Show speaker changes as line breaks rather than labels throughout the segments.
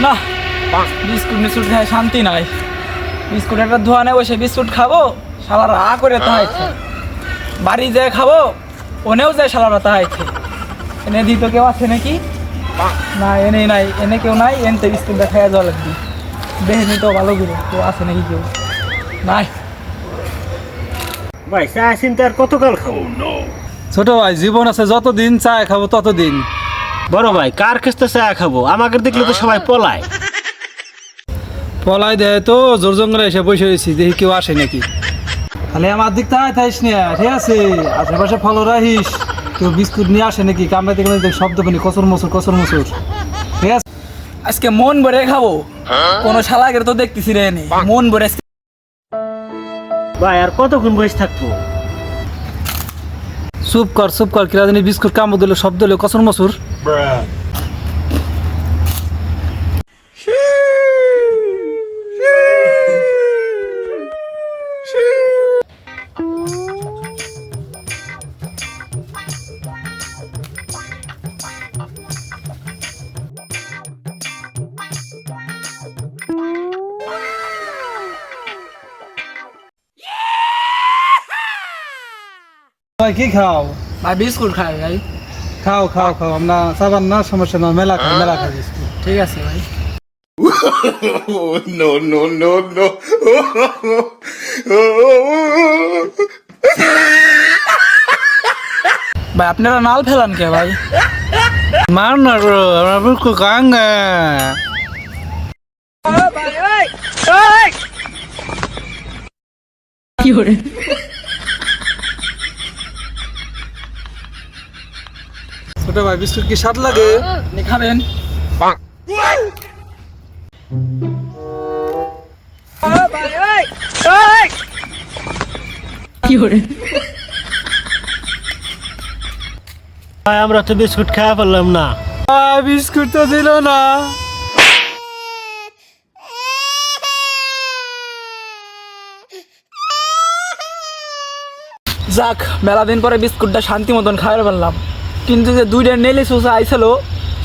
না, বিস্কুট মিস্কুট খায় শান্তি নাই। বিস্কুট একটা ধোয়ানে বসে বিস্কুট খাবো, শালারা আ করে তাহাইছে। বাড়ি যেয়ে খাবো, ওনেও যায় শালারা তাহাইছে। এনে দিত কেউ আছে নাকি? না, এনে নাই, এনে কেউ নাই। এনতে বিস্কুট দেখায় জল একদিন বেহেনি তো ভালো করে কেউ আছে নাকি? কেউ নাই।
ভাই চা চিন্তা আর কতকাল খাবো?
ছোট ভাই, জীবন আছে যতদিন চা খাবো ততদিন।
বড় ভাই কার কাছে চা খাবো? আমাকে দেখলে তো সবাই পলায়।
পলাই দেয় তো, জোর জঙ্গলে এসে বসে রয়েছি, দেখি কেউ আসে নাকি। তাহলে আমার দিক তাই থাইস না, ঠিক আছে? আশেপাশে ফলো রাখিস, কেউ বিস্কুট নিয়ে আসে নাকি? কামড়াতে গেলে শব্দ করি কচর মচুর কচর মচুর, ঠিক আছে?
আজকে মন ভরে খাবো, কোনো শালাকের তো দেখতেছি রে নে। মন ভরে
ভাই আর কতক্ষণ বসে থাকবো?
চুপ কর, কিরা জানি বিস্কুট কামড় দিল, শব্দ হলো কচর মচুর। ভাই কি খাও?
ভাই বিস্কুট খাই ভাই।
খাও আমরা সাবান না, সমস্যা না, মেলা খাই বিস্কুট।
ঠিক আছে ভাই।
no, no, no, no.
ভাই আপনারা নাল ফেলান কে ভাই?
মার না গো, আমরা বিস্কুট খাঙ্গা। ছোট ভাই, বিস্কুট কি স্বাদ লাগে?
আপনি খাবেন?
ভাই আমরা তো বিস্কুট খাওয়া পারলাম না।
বিস্কুট তো দিল না।
যাক, মেলা দিন পরে বিস্কুটটা শান্তি মতন খাওয়ার পারলাম। কিন্তু যে দুইটা নেলে সোসা আইছিল,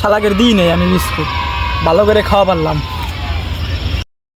শালাকের দিই নেই আমি বিস্কুট ভালো করে খাওয়া পারলাম।